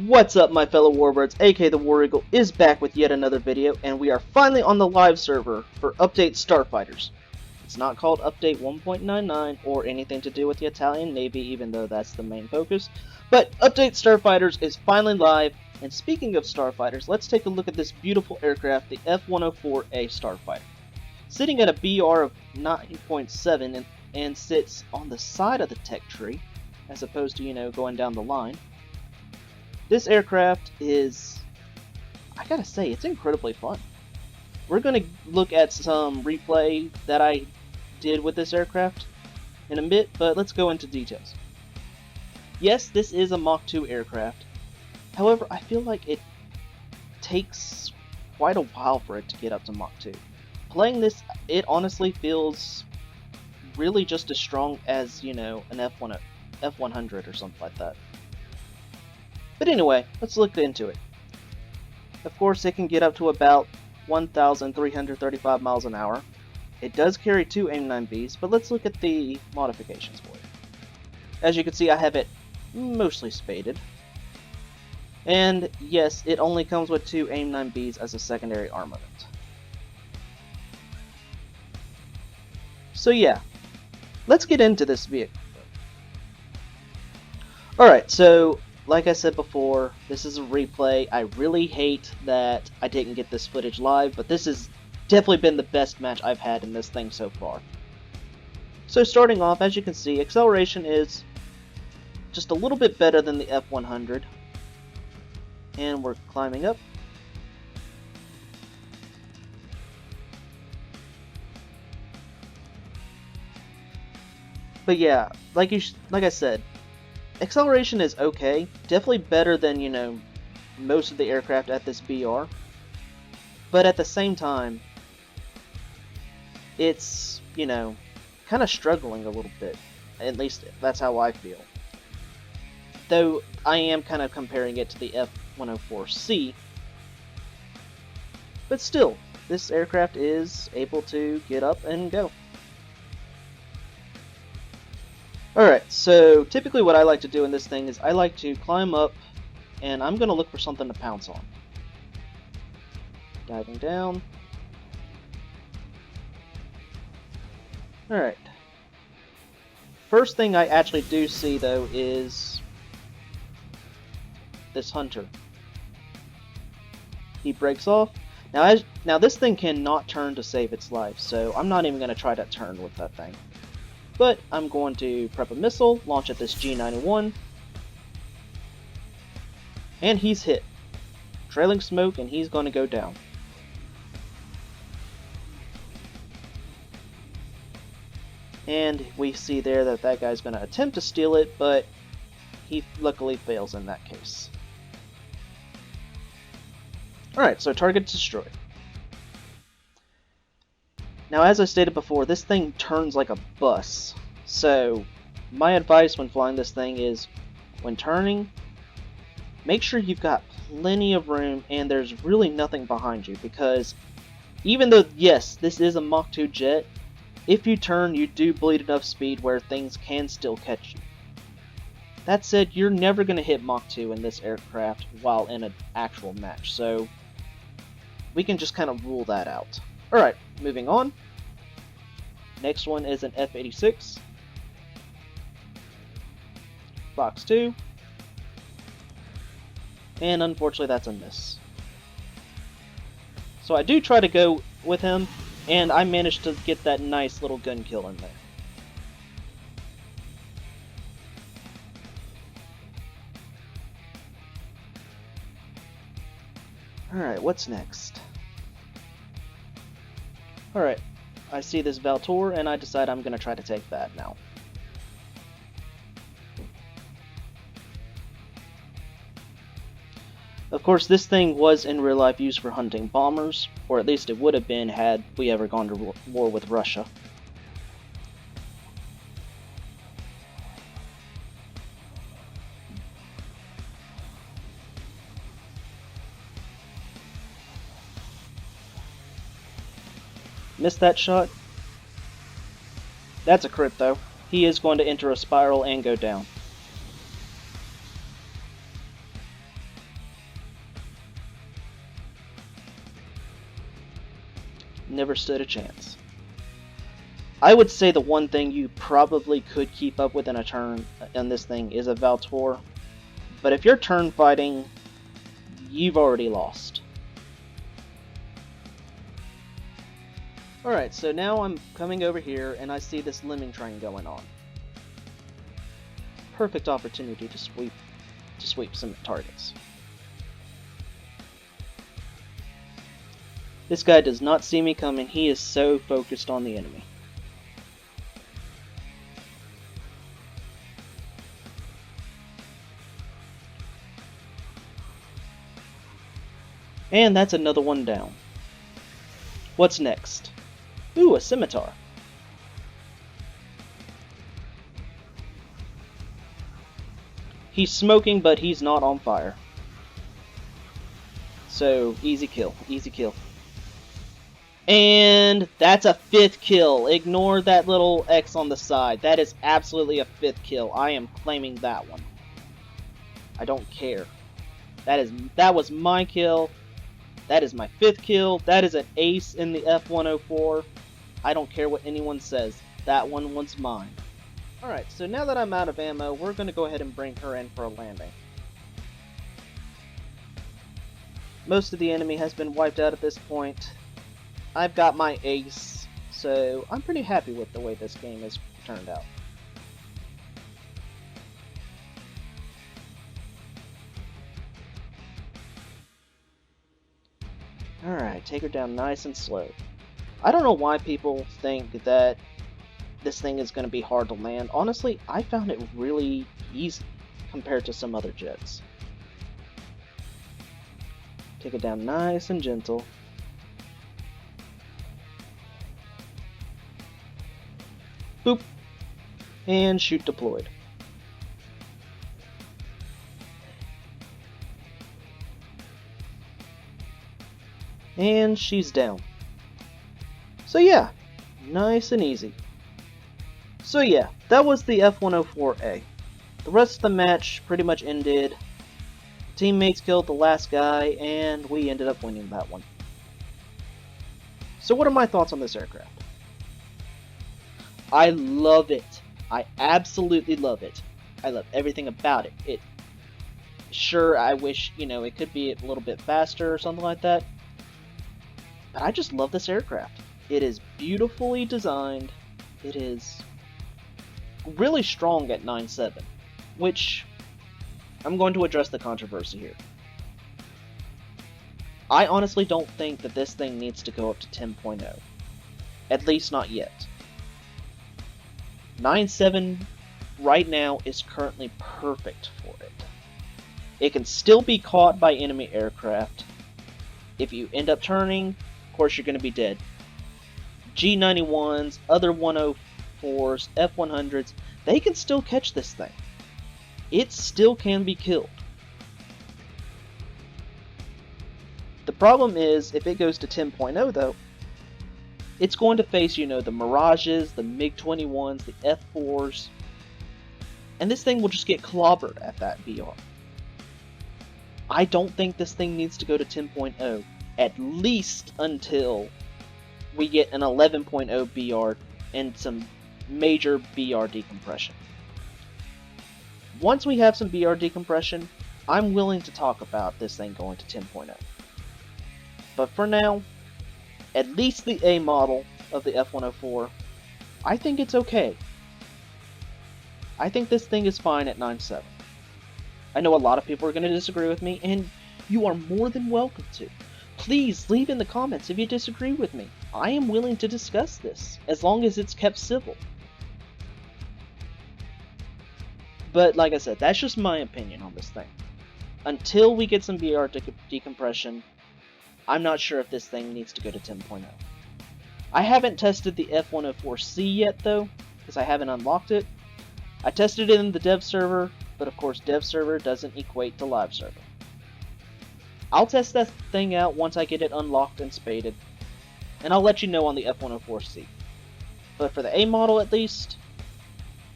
What's up, my fellow warbirds? AK the War Eagle is back with yet another video, and we are finally on the live server for Update Starfighters. It's not called Update 1.99 or anything to do with the Italian Navy, even though that's the main focus. But Update Starfighters is finally live, and speaking of Starfighters, let's take a look at this beautiful aircraft, the F104A Starfighter. Sitting at a BR of 9.7 and sits on the side of the tech tree, as opposed to, going down the line. This aircraft is, I gotta say, it's incredibly fun. We're gonna look at some replay that I did with this aircraft in a bit, but let's go into details. Yes, this is a Mach 2 aircraft. However, I feel like it takes quite a while for it to get up to Mach 2. Playing this, it honestly feels really just as strong as, an F100 or something like that. But anyway, let's look into it. Of course, it can get up to about 1,335 miles an hour. It does carry two AIM-9Bs, but let's look at the modifications for it. As you can see, I have it mostly spaded. And yes, it only comes with two AIM-9Bs as a secondary armament. So yeah, let's get into this vehicle. Alright, so like I said before, this is a replay. I really hate that I didn't get this footage live, but this has definitely been the best match I've had in this thing so far. So starting off, as you can see, acceleration is just a little bit better than the F100. And we're climbing up. But yeah, like I said, acceleration is okay, definitely better than, most of the aircraft at this BR. But at the same time, it's, kind of struggling a little bit. At least that's how I feel. Though I am kind of comparing it to the F104C. But still, this aircraft is able to get up and go. Alright, so typically what I like to do in this thing is I like to climb up, and I'm going to look for something to pounce on. Diving down. Alright. First thing I actually do see, though, is this hunter. He breaks off. Now this thing cannot turn to save its life, so I'm not even going to try to turn with that thing. But I'm going to prep a missile, launch at this G91, and he's hit. Trailing smoke, and he's going to go down. And we see there that guy's going to attempt to steal it, but he luckily fails in that case. Alright, so target destroyed. Now, as I stated before, this thing turns like a bus. So, my advice when flying this thing is, when turning, make sure you've got plenty of room and there's really nothing behind you. Because, even though, yes, this is a Mach 2 jet, if you turn, you do bleed enough speed where things can still catch you. That said, you're never going to hit Mach 2 in this aircraft while in an actual match. So, we can just kind of rule that out. Alright, moving on. Next one is an F-86. Box 2. And unfortunately that's a miss. So I do try to go with him, and I managed to get that nice little gun kill in there. Alright, what's next? Alright, I see this Valtor, and I decide I'm going to try to take that now. Of course, this thing was in real life used for hunting bombers, or at least it would have been had we ever gone to war with Russia. Missed that shot. That's a crit though. He is going to enter a spiral and go down. Never stood a chance. I would say the one thing you probably could keep up with in a turn on this thing is a Valtor. But if you're turn fighting, you've already lost. Alright, so now I'm coming over here and I see this lemming train going on. Perfect opportunity to sweep some targets. This guy does not see me coming. He is so focused on the enemy. And that's another one down. What's next? Ooh, a scimitar. He's smoking, but he's not on fire. So, easy kill, easy kill. And that's a 5th kill. Ignore that little X on the side. That is absolutely a 5th kill. I am claiming that one. I don't care. That was my kill. That is my 5th kill. That is an ace in the F104. I don't care what anyone says. That one was mine. Alright, so now that I'm out of ammo, we're going to go ahead and bring her in for a landing. Most of the enemy has been wiped out at this point. I've got my ace, so I'm pretty happy with the way this game has turned out. Alright, take her down nice and slow. I don't know why people think that this thing is going to be hard to land. Honestly, I found it really easy compared to some other jets. Take it down nice and gentle. Boop. And shoot deployed. And she's down. So yeah, nice and easy. So yeah, that was the F104A. The rest of the match pretty much ended. Teammates killed the last guy, and we ended up winning that one. So what are my thoughts on this aircraft? I love it. I absolutely love it. I love everything about it. Sure, I wish, it could be a little bit faster or something like that. But I just love this aircraft. It is beautifully designed. It is really strong at 9.7, which I'm going to address the controversy here. I honestly don't think that this thing needs to go up to 10.0. At least not yet. 9.7 right now is currently perfect for it. It can still be caught by enemy aircraft. If you end up turning, of course you're going to be dead. G91s, other 104s, F100s, they can still catch this thing. It still can be killed. The problem is, if it goes to 10.0 though, it's going to face, the Mirages, the MiG-21s, the F4s, and this thing will just get clobbered at that BR. I don't think this thing needs to go to 10.0, at least until we get an 11.0 BR and some major BR decompression. Once we have some BR decompression, I'm willing to talk about this thing going to 10.0. But for now, at least the A model of the F104, I think it's okay. I think this thing is fine at 9.7. I know a lot of people are going to disagree with me, and you are more than welcome to. Please leave in the comments if you disagree with me. I am willing to discuss this, as long as it's kept civil. But like I said, that's just my opinion on this thing. Until we get some BR decompression, I'm not sure if this thing needs to go to 10.0. I haven't tested the F104C yet though, because I haven't unlocked it. I tested it in the dev server, but of course dev server doesn't equate to live server. I'll test that thing out once I get it unlocked and spaded, and I'll let you know on the F104C. But for the A model at least,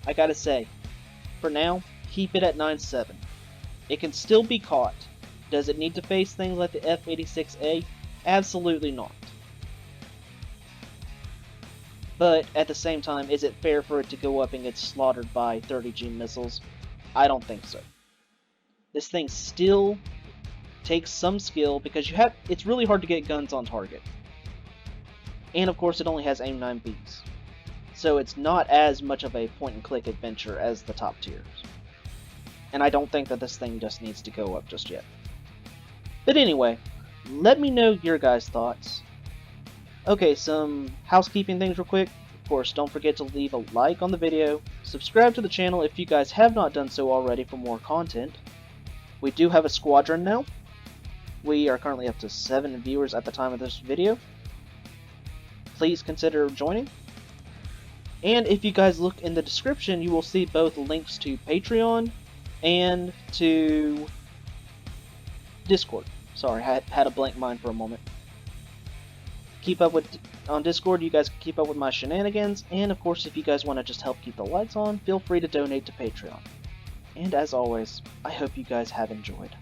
I gotta say, for now, keep it at 9.7. It can still be caught. Does it need to face things like the F86A? Absolutely not. But at the same time, is it fair for it to go up and get slaughtered by 30G missiles? I don't think so. This thing still takes some skill because it's really hard to get guns on target. And of course it only has AIM-9Bs. So it's not as much of a point-and-click adventure as the top tiers. And I don't think that this thing just needs to go up just yet. But anyway, let me know your guys' thoughts. Okay, some housekeeping things real quick. Of course, don't forget to leave a like on the video, subscribe to the channel if you guys have not done so already for more content. We do have a squadron now. We are currently up to 7 viewers at the time of this video. Please consider joining. And if you guys look in the description, you will see both links to Patreon and to Discord. Sorry, I had a blank mind for a moment. Keep up with on Discord, you guys can keep up with my shenanigans, and of course if you guys want to just help keep the lights on, feel free to donate to Patreon. And as always, I hope you guys have enjoyed.